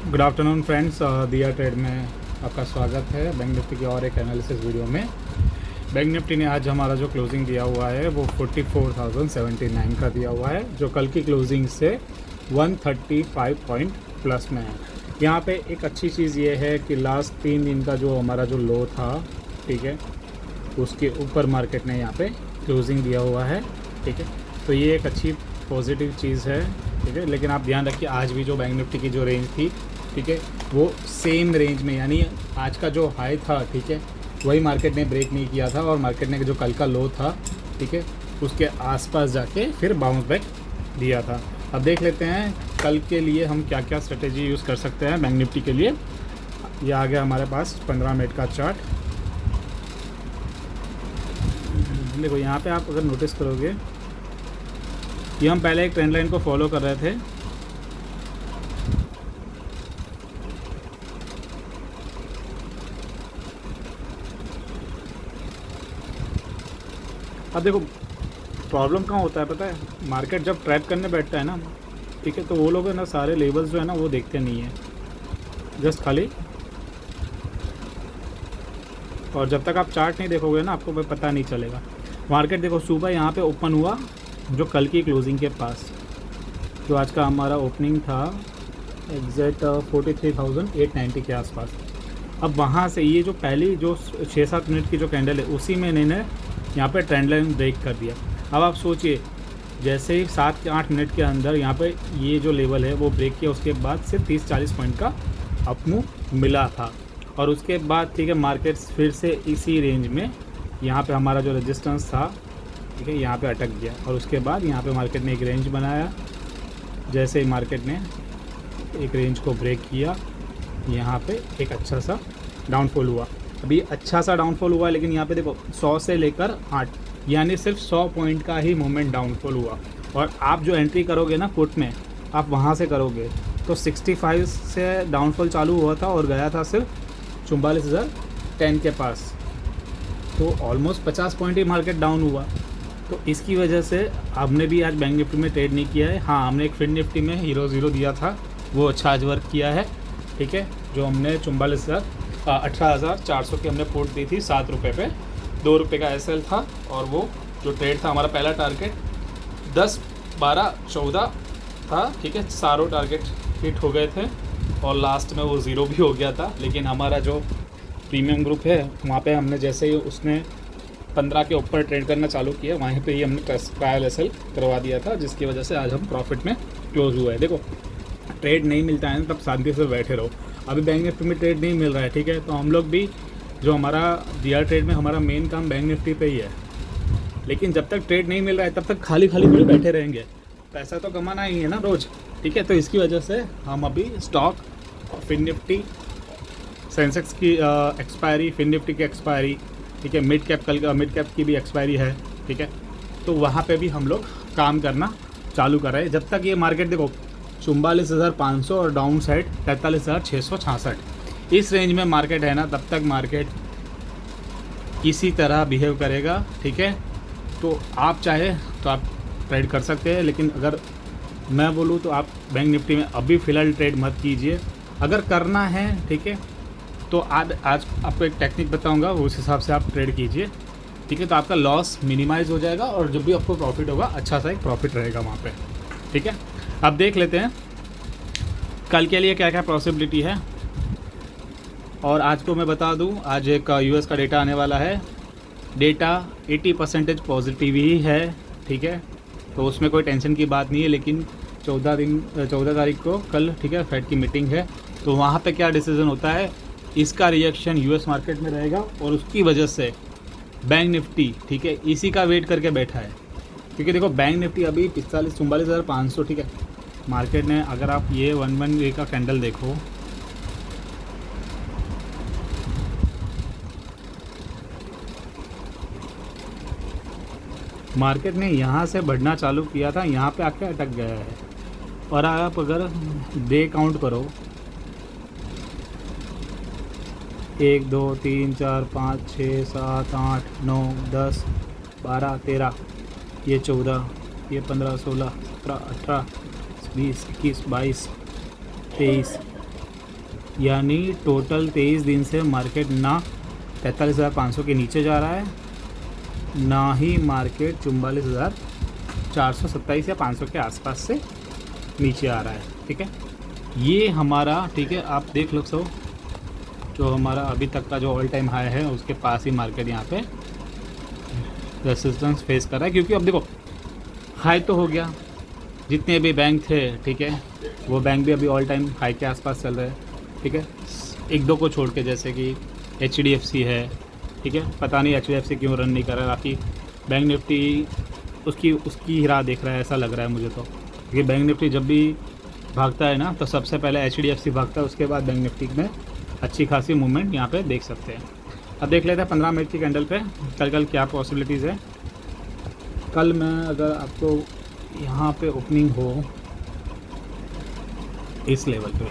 Good afternoon friends, दिया trade में आपका स्वागत है। बैंक निफ्टी की और एक एनालिसिस वीडियो में। बैंक निफ्टी ने आज हमारा जो क्लोजिंग दिया हुआ है वो 44,079 का दिया हुआ है, जो कल की क्लोजिंग से 135 पॉइंट प्लस में है। यहाँ पे एक अच्छी चीज़ ये है कि लास्ट 3 दिन का जो हमारा जो लो था, ठीक है, उसके ऊपर मार्केट ने यहाँ पे क्लोजिंग दिया हुआ है, ठीक है। तो ये एक अच्छी पॉजिटिव चीज़ है, ठीक है। लेकिन आप ध्यान रखिए, आज भी जो बैंक निफ्टी की जो रेंज थी, ठीक है, वो सेम रेंज में, यानी आज का जो हाई था, ठीक है, वही मार्केट ने ब्रेक नहीं किया था और मार्केट ने जो कल का लो था, ठीक है, उसके आसपास जाके फिर बाउंस बैक दिया था। अब देख लेते हैं कल के लिए हम क्या क्या स्ट्रेटेजी यूज़ कर सकते हैं बैंक निफ्टी के लिए। ये आ गया हमारे पास 15 मिनट का चार्ट। देखो यहाँ पे आप अगर नोटिस करोगे, ये हम पहले एक ट्रेंड लाइन को फॉलो कर रहे थे, अब देखो प्रॉब्लम कहाँ होता है पता है, मार्केट जब ट्रैप करने बैठता है ना, ठीक है, तो वो लोग है ना सारे लेवल्स जो है ना वो देखते नहीं है, जस्ट खाली। और जब तक आप चार्ट नहीं देखोगे ना, आपको पता नहीं चलेगा। मार्केट देखो सुबह यहाँ पे ओपन हुआ जो कल की क्लोजिंग के पास, जो आज का हमारा ओपनिंग था एग्जैक्ट 43,890 के आसपास। अब वहाँ से ये जो पहली जो 6-7 मिनट की जो कैंडल है, उसी में इन्होंने यहाँ पे ट्रेंड लाइन ब्रेक कर दिया। अब आप सोचिए, जैसे ही 7-8 मिनट के अंदर यहाँ पे ये जो लेवल है वो ब्रेक किया, उसके बाद सिर्फ 30-40 पॉइंट का अपमूव मिला था। और उसके बाद ठीक है, मार्केट फिर से इसी रेंज में, यहाँ पे हमारा जो रेजिस्टेंस था, ठीक है, यहाँ पे अटक गया। और उसके बाद यहाँ पे मार्केट ने एक रेंज बनाया। जैसे ही मार्केट ने एक रेंज को ब्रेक किया, यहाँ पे एक अच्छा सा डाउनफॉल हुआ। अभी अच्छा सा डाउनफॉल हुआ, लेकिन यहाँ पे देखो 100 से लेकर 8, यानी सिर्फ 100 पॉइंट का ही मूवमेंट डाउनफॉल हुआ। और आप जो एंट्री करोगे ना पुट में, आप वहाँ से करोगे तो 65 से डाउनफॉल चालू हुआ था और गया था सिर्फ 44,010 के पास। तो ऑलमोस्ट 50 पॉइंट ही मार्केट डाउन हुआ। तो इसकी वजह से हमने भी आज बैंक निफ्टी में ट्रेड नहीं किया है। हाँ, हमने एक फिन निफ्टी में हीरो ज़ीरो दिया था, वो अच्छा आज वर्क किया है, ठीक है। जो हमने 18,400 की हमने पुट दी थी 7 रुपये पे, 2 रुपये का एसएल था। और वो जो ट्रेड था, हमारा पहला टारगेट 10, 12, 14 था, ठीक है। सारों टारगेट हिट हो गए थे और लास्ट में वो ज़ीरो भी हो गया था। लेकिन हमारा जो प्रीमियम ग्रुप है, वहाँ पे हमने जैसे ही उसने 15 के ऊपर ट्रेड करना चालू किया, वहीं पे ही हमने ट्रायल एसएल करवा दिया था, जिसकी वजह से आज हम प्रॉफिट में क्लोज हुआ है। देखो, ट्रेड नहीं मिलता है तब शांति से बैठे रहो। अभी बैंक निफ्टी में ट्रेड नहीं मिल रहा है, ठीक है, तो हम लोग भी जो हमारा दिया ट्रेड में हमारा मेन काम बैंक निफ्टी पे ही है। लेकिन जब तक ट्रेड नहीं मिल रहा है तब तक खाली थोड़ी बैठे रहेंगे, पैसा तो कमाना ही है ना रोज़, ठीक है। तो इसकी वजह से हम अभी स्टॉक, फिन निफ्टी, सेंसेक्स की एक्सपायरी, फिन निफ्टी की एक्सपायरी, ठीक है, मिड कैप मिड कैप की भी एक्सपायरी है, ठीक है। तो वहाँ पे भी हम लोग काम करना चालू कर रहे हैं। जब तक ये मार्केट देखो 44,500 और डाउन साइड 43,666 इस रेंज में मार्केट है ना, तब तक मार्केट इसी तरह बिहेव करेगा, ठीक है। तो आप चाहे तो आप ट्रेड कर सकते हैं, लेकिन अगर मैं बोलूँ तो आप बैंक निफ्टी में अभी फ़िलहाल ट्रेड मत कीजिए। अगर करना है, ठीक है, तो आज आपको एक टेक्निक बताऊंगा, उस हिसाब से आप ट्रेड कीजिए, ठीक है। तो आपका लॉस मिनिमाइज हो जाएगा और जब भी आपको प्रॉफिट होगा, अच्छा सा एक प्रॉफिट रहेगा वहाँ पे, ठीक है। अब देख लेते हैं कल के लिए क्या क्या पॉसिबिलिटी है। और आज को मैं बता दूं, आज एक यूएस का डेटा आने वाला है। डेटा 80% पॉजिटिव ही है, ठीक है, तो उसमें कोई टेंशन की बात नहीं है। लेकिन 14 तारीख को कल, ठीक है, फेड की मीटिंग है, तो वहाँ पे क्या डिसीजन होता है, इसका रिएक्शन यूएस मार्केट में रहेगा। और उसकी वजह से बैंक निफ्टी, ठीक है, इसी का वेट करके बैठा है। क्योंकि देखो बैंक निफ्टी अभी 44,500, ठीक है, मार्केट ने, अगर आप ये 1 डे का कैंडल देखो, मार्केट ने यहाँ से बढ़ना चालू किया था, यहाँ पे आके अटक गया है। और आप अगर डे काउंट करो, 1, 2, 3, 4, 5, 6, 7, 8, 9, 10, 12, 13, ये 14, ये 15, 16, 17, 18, 20, 21, 22, 23, यानी टोटल 23 दिन से मार्केट ना 43,500 के नीचे जा रहा है, ना ही मार्केट 44,427 या 500 के आसपास से नीचे आ रहा है। ठीक है, ये हमारा, ठीक है, आप देख लो सो जो हमारा अभी तक का जो ऑल टाइम हाई है उसके पास ही मार्केट यहाँ पे रेजिस्टेंस फेस कर रहा है। क्योंकि अब देखो हाई तो हो गया, जितने भी बैंक थे, ठीक है, वो बैंक भी अभी ऑल टाइम हाई के आसपास चल रहे हैं। ठीक है, एक दो को छोड़ के, जैसे कि HDFC है, ठीक है, पता नहीं HDFC क्यों रन नहीं कर रहा है। बाकी बैंक निफ्टी उसकी राह देख रहा है, ऐसा लग रहा है मुझे तो। क्योंकि बैंक निफ्टी जब भी भागता है ना तो सबसे पहले HDFC भागता है, उसके बाद बैंक निफ्टी में अच्छी खासी मूवमेंट यहाँ पे देख सकते हैं। अब देख लेते हैं 15 मिनट की कैंडल पे कल क्या पॉसिबिलिटीज़ है। कल मैं अगर आपको यहाँ पे ओपनिंग हो इस लेवल पे,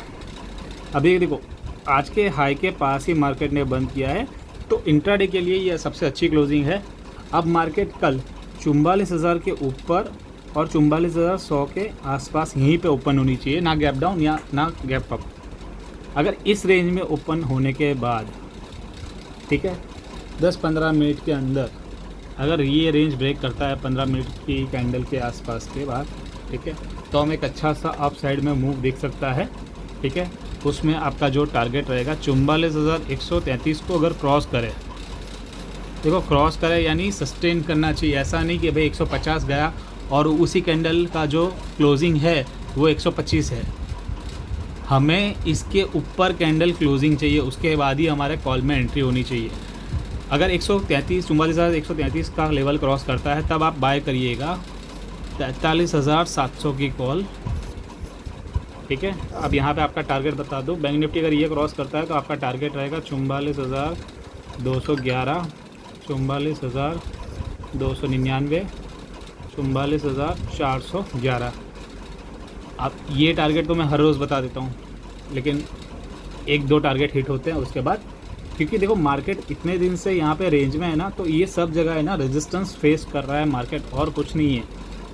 अभी देखो आज के हाई के पास ही मार्केट ने बंद किया है, तो इंट्राडे के लिए ये सबसे अच्छी क्लोजिंग है। अब मार्केट कल 44,000 के ऊपर और 44,100 के आसपास यहीं पे ओपन होनी चाहिए, ना गैप डाउन या ना गैप अप। अगर इस रेंज में ओपन होने के बाद, ठीक है, 10-15 मिनट के अंदर अगर ये रेंज ब्रेक करता है 15 मिनट की कैंडल के आसपास के बाद, ठीक है, तो हम एक अच्छा सा अप साइड में मूव देख सकता है। ठीक है, उसमें आपका जो टारगेट रहेगा 44,133 को अगर क्रॉस करे, देखो क्रॉस करे यानी सस्टेन करना चाहिए। ऐसा नहीं कि भाई 150 गया और उसी कैंडल का जो क्लोजिंग है वो 125 है। हमें इसके ऊपर कैंडल क्लोजिंग चाहिए, उसके बाद ही हमारे कॉल में एंट्री होनी चाहिए। अगर 44,133 का लेवल क्रॉस करता है तब आप बाय करिएगा 43,700 की कॉल। ठीक है, अब यहाँ पे आपका टारगेट बता दो। बैंक निफ्टी अगर ये क्रॉस करता है तो आपका टारगेट रहेगा 44,211, 44,299, 44,411। अब ये टारगेट तो मैं हर रोज़ बता देता हूँ, लेकिन एक दो टारगेट हिट होते हैं उसके बाद। क्योंकि देखो मार्केट इतने दिन से यहाँ पे रेंज में है ना, तो ये सब जगह है ना रेजिस्टेंस फेस कर रहा है मार्केट, और कुछ नहीं है।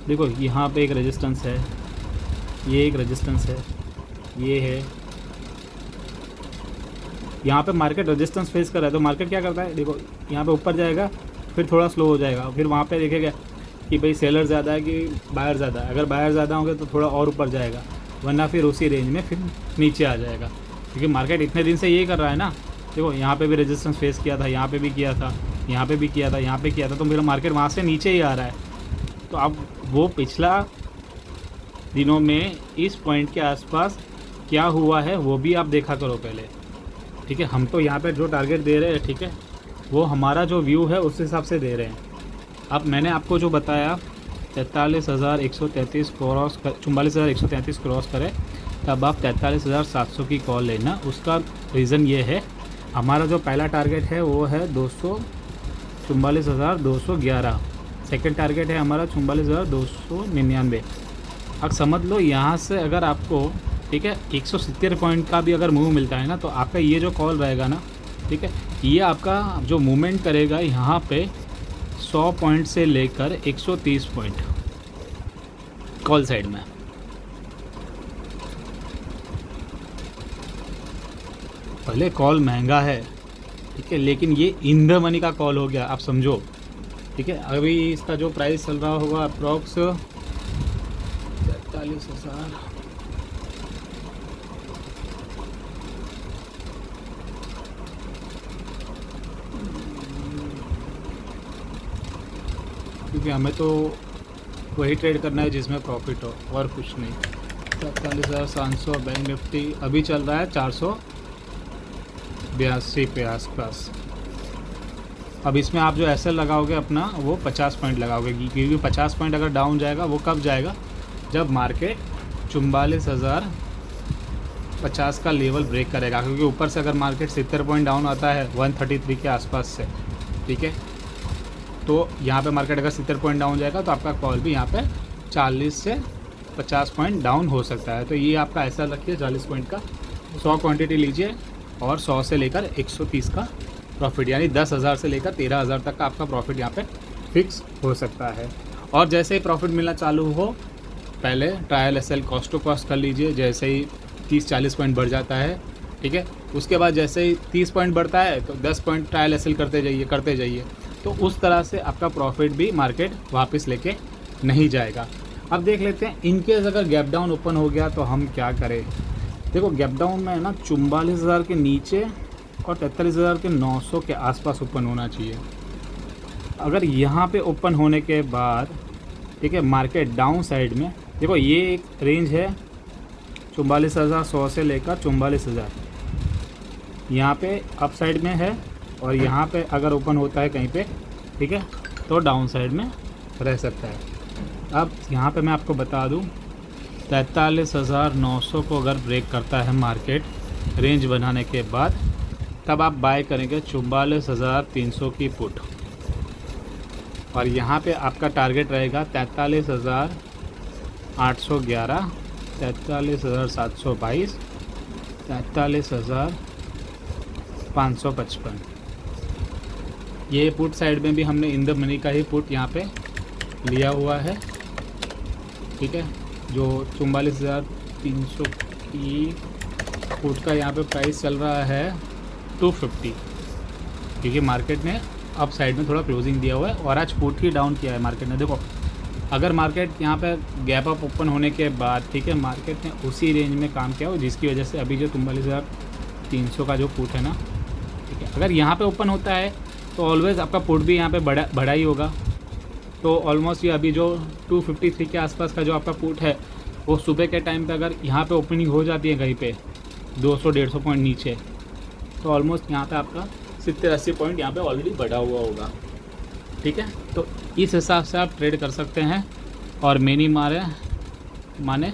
देखो यहाँ पे एक रेजिस्टेंस है, ये एक रेजिस्टेंस है, ये है, यहाँ पे मार्केट रेजिस्टेंस फेस कर रहा है। तो मार्केट क्या करता है, देखो यहाँ पे ऊपर जाएगा, फिर थोड़ा स्लो हो जाएगा, फिर वहाँ पे देखेगा कि भाई सेलर ज़्यादा है कि बायर ज़्यादा है। अगर बायर ज़्यादा होंगे तो थोड़ा और ऊपर जाएगा, वरना फिर उसी रेंज में फिर नीचे आ जाएगा। क्योंकि मार्केट इतने दिन से यही कर रहा है ना। देखो यहाँ पे भी रेजिस्टेंस फेस किया था, यहाँ पे भी किया था, यहाँ पे भी किया था, यहाँ पे किया था, तो मेरा मार्केट वहाँ से नीचे ही आ रहा है। तो अब वो पिछला दिनों में इस पॉइंट के आसपास क्या हुआ है वो भी आप देखा करो पहले। ठीक है, हम तो यहाँ पे जो टारगेट दे रहे हैं, ठीक है, वो हमारा जो व्यू है उस हिसाब से दे रहे हैं। अब मैंने आपको जो बताया 43,133 क्रॉस कर, 44,133 क्रॉस करे तब आप 43,700 की कॉल लेना। उसका रीज़न ये है, हमारा जो पहला टारगेट है वो है 44,211, सेकंड टारगेट है हमारा 44,299। अब समझ लो यहाँ से अगर आपको, ठीक है, 170 पॉइंट का भी अगर मूव मिलता है ना, तो आपका ये जो कॉल रहेगा ना, ठीक है, ये आपका जो मूवमेंट करेगा यहाँ पे 100 पॉइंट से लेकर 130 पॉइंट कॉल साइड में। भले कॉल महंगा है, ठीक है, लेकिन ये इन द मनी का कॉल हो गया, आप समझो। ठीक है, अभी इसका जो प्राइस चल रहा होगा अप्रॉक्स 43,000, क्योंकि हमें तो वही ट्रेड करना है जिसमें प्रॉफिट हो और कुछ नहीं। 43,700 बैंक निफ्टी अभी चल रहा है 482 पे आसपास। अब इसमें आप जो एसएल लगाओगे अपना वो 50 पॉइंट लगाओगे, क्योंकि 50 पॉइंट अगर डाउन जाएगा वो कब जाएगा, जब मार्केट 44,050 का लेवल ब्रेक करेगा। क्योंकि ऊपर से अगर मार्केट 70 पॉइंट डाउन आता है 133 के आसपास से, ठीक है, तो यहाँ पे मार्केट अगर 70 पॉइंट डाउन जाएगा तो आपका कॉल भी यहाँ पे 40 से 50 पॉइंट डाउन हो सकता है। तो ये आपका ऐसा रखिए 40 पॉइंट का 100 क्वांटिटी लीजिए और 100 से लेकर 130 का प्रॉफिट, यानी 10,000 से लेकर 13,000 तक का आपका प्रॉफिट यहाँ पे फिक्स हो सकता है। और जैसे ही प्रॉफिट मिलना चालू हो, पहले ट्रायल एसएल कॉस्ट टू कॉस्ट कर लीजिए। जैसे ही 30-40 पॉइंट बढ़ जाता है ठीक है। उसके बाद जैसे ही 30 पॉइंट बढ़ता है तो 10 पॉइंट ट्रायल एसल करते जाइए। तो उस तरह से आपका प्रॉफिट भी मार्केट वापस लेके नहीं जाएगा। अब देख लेते हैं इनकेस अगर गैप डाउन ओपन हो गया तो हम क्या करें। देखो गैप डाउन में है ना 44,000 के नीचे और 43,900 के आसपास ओपन होना चाहिए। अगर यहाँ पे ओपन होने के बाद ठीक है मार्केट डाउन साइड में, देखो ये एक रेंज है 44,100 से लेकर 44,000, यहाँ पे अप साइड में है और यहाँ पे अगर ओपन होता है कहीं पे ठीक है तो डाउन साइड में रह सकता है। अब यहाँ पे मैं आपको बता दूँ 43,900 को अगर ब्रेक करता है मार्केट रेंज बनाने के बाद, तब आप बाय करेंगे 44,300 की पुट और यहाँ पे आपका टारगेट रहेगा 43,811, 43,722, 43,555। ये पुट साइड में भी हमने इन द मनी का ही पुट यहाँ पे लिया हुआ है ठीक है, जो 44,300 की पुट का यहाँ पे प्राइस चल रहा है 250, क्योंकि मार्केट ने अप साइड में थोड़ा क्लोजिंग दिया हुआ है और आज पुट ही डाउन किया है मार्केट ने। देखो अगर मार्केट यहाँ पे गैप अप ओपन होने के बाद ठीक है मार्केट ने उसी रेंज में काम किया हो, जिसकी वजह से अभी जो 44,300 का जो पुट है ना ठीक है, अगर यहाँ पे ओपन होता है तो ऑलवेज़ आपका पुट भी यहाँ पे बढ़ा ही होगा। तो ऑलमोस्ट ये अभी जो 253 के आसपास का जो आपका पुट है वो सुबह के टाइम पे अगर यहाँ पे ओपनिंग हो जाती है कहीं पे 200-150 पॉइंट नीचे, तो ऑलमोस्ट यहाँ पे आपका 70-80 पॉइंट यहाँ पे ऑलरेडी बढ़ा हुआ होगा ठीक है। तो इस हिसाब से आप ट्रेड कर सकते हैं और मेनी माने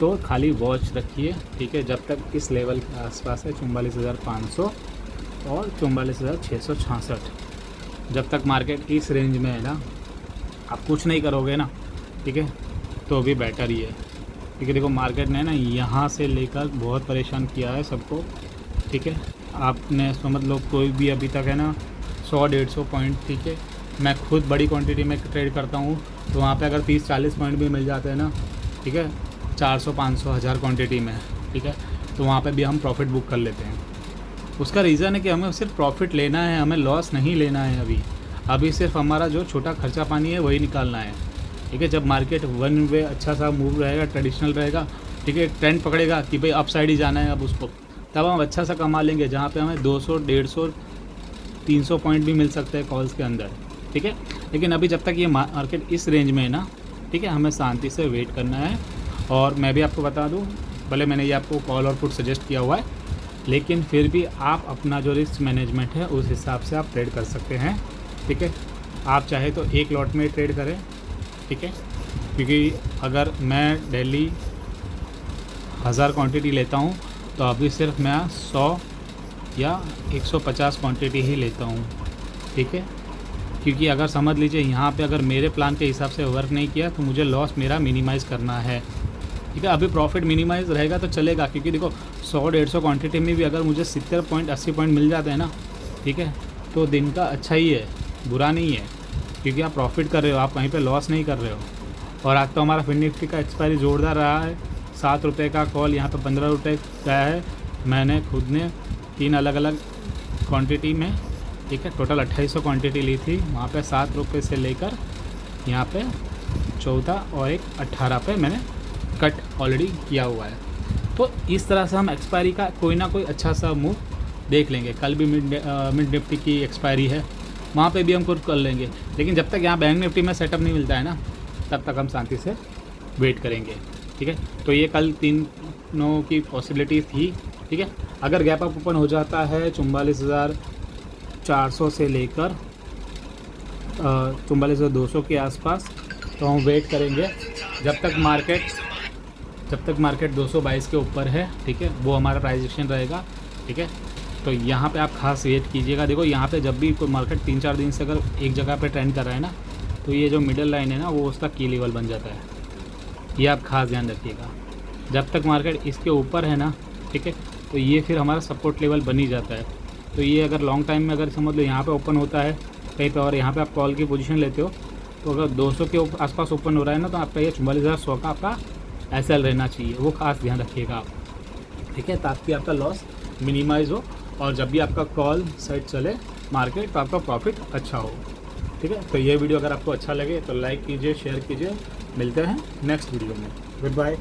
तो खाली वॉच रखिए ठीक है, जब तक इस लेवल के आसपास है 44,500 और 44,666, जब तक मार्केट इस रेंज में है ना, आप कुछ नहीं करोगे ना ठीक है तो भी बेटर ही है। क्योंकि देखो मार्केट ने ना यहाँ से लेकर बहुत परेशान किया है सबको ठीक है। आपने समझ लो कोई भी अभी तक है ना 100-150 पॉइंट ठीक है, मैं खुद बड़ी क्वांटिटी में ट्रेड करता हूँ तो वहाँ पे अगर 30-40 पॉइंट भी मिल जाते हैं ना ठीक है 400-500,000 क्वांटिटी में ठीक है, तो वहाँ पे भी हम प्रॉफिट बुक कर लेते हैं। उसका रीज़न है कि हमें सिर्फ प्रॉफिट लेना है, हमें लॉस नहीं लेना है। अभी सिर्फ हमारा जो छोटा खर्चा पानी है वही निकालना है ठीक है। जब मार्केट वन वे अच्छा सा मूव रहेगा, ट्रेडिशनल रहेगा ठीक है, ट्रेंड पकड़ेगा कि भाई अप साइड ही जाना है अब उसको, तब हम अच्छा सा कमा लेंगे, जहाँ पे हमें 200, 150, 300 पॉइंट भी मिल सकते हैं कॉल्स के अंदर ठीक है। लेकिन अभी जब तक ये मार्केट इस रेंज में है ना ठीक है, हमें शांति से वेट करना है। और मैं भी आपको बता दूँ, भले मैंने ये आपको कॉल और पुट सजेस्ट किया हुआ है, लेकिन फिर भी आप अपना जो रिस्क मैनेजमेंट है उस हिसाब से आप ट्रेड कर सकते हैं ठीक है। आप चाहे तो एक लॉट में ट्रेड करें ठीक है, क्योंकि अगर मैं डेली 1000 क्वांटिटी लेता हूँ तो अभी सिर्फ मैं 100 या 150 क्वांटिटी ही लेता हूँ ठीक है। क्योंकि अगर समझ लीजिए यहाँ पे अगर मेरे प्लान के हिसाब से वर्क नहीं किया तो मुझे लॉस मेरा मिनिमाइज़ करना है ठीक है। अभी प्रॉफिट मिनिमाइज़ रहेगा तो चलेगा, क्योंकि देखो 100-150 क्वांटिटी में भी अगर मुझे 70 पॉइंट 80 पॉइंट मिल जाते हैं ना ठीक है, तो दिन का अच्छा ही है, बुरा नहीं है, क्योंकि आप प्रॉफिट कर रहे हो, आप कहीं पे लॉस नहीं कर रहे हो। और आज तो हमारा फिन निफ्टी का एक्सपायरी जोरदार रहा है, 7 रुपये का कॉल यहाँ पे 15 रुपये का है। मैंने खुद ने 3 अलग अलग क्वांटिटी में ठीक है टोटल 2800 क्वांटिटी ली थी, वहाँ पे 7 रुपये से लेकर यहाँ पे 14 और एक 18 पे मैंने कट ऑलरेडी किया हुआ है। तो इस तरह से हम एक्सपायरी का कोई ना कोई अच्छा सा मूव देख लेंगे। कल भी मिड निफ्टी की एक्सपायरी है, वहाँ पे भी हम कुछ कर लेंगे, लेकिन जब तक यहाँ बैंक निफ्टी में सेटअप नहीं मिलता है ना तब तक हम शांति से वेट करेंगे ठीक है। तो ये कल तीनों की पॉसिबिलिटी थी ठीक है। अगर गैप अप ओपन हो जाता है 44,400 से लेकर 44,200 के आसपास, तो हम वेट करेंगे जब तक मार्केट 222 के ऊपर है ठीक है, वो हमारा प्राइस एक्शन रहेगा ठीक है। तो यहाँ पे आप खास वेट कीजिएगा। देखो यहाँ पे जब भी कोई मार्केट 3-4 दिन से अगर एक जगह पे ट्रेंड कर रहा है ना, तो ये जो मिडल लाइन है ना वो उसका की लेवल बन जाता है, ये आप खास ध्यान रखिएगा। जब तक मार्केट इसके ऊपर है ना ठीक है, तो ये फिर हमारा सपोर्ट लेवल बन ही जाता है। तो ये अगर लॉन्ग टाइम में अगर समझ लो यहाँ पे ओपन होता है कहीं पे और यहाँ पे आप कॉल की पोजीशन लेते हो, तो अगर 200 के आसपास ओपन हो रहा है ना, तो आपका ये 44,100 का आपका SL रहना चाहिए, वो खास ध्यान रखिएगा आप ठीक है, ताकि आपका लॉस मिनिमाइज़ हो, और जब भी आपका कॉल सेट चले मार्केट तो आपका प्रॉफिट अच्छा हो। ठीक है, तो ये वीडियो अगर आपको अच्छा लगे तो लाइक कीजिए, शेयर कीजिए। मिलते हैं नेक्स्ट वीडियो में। Good bye.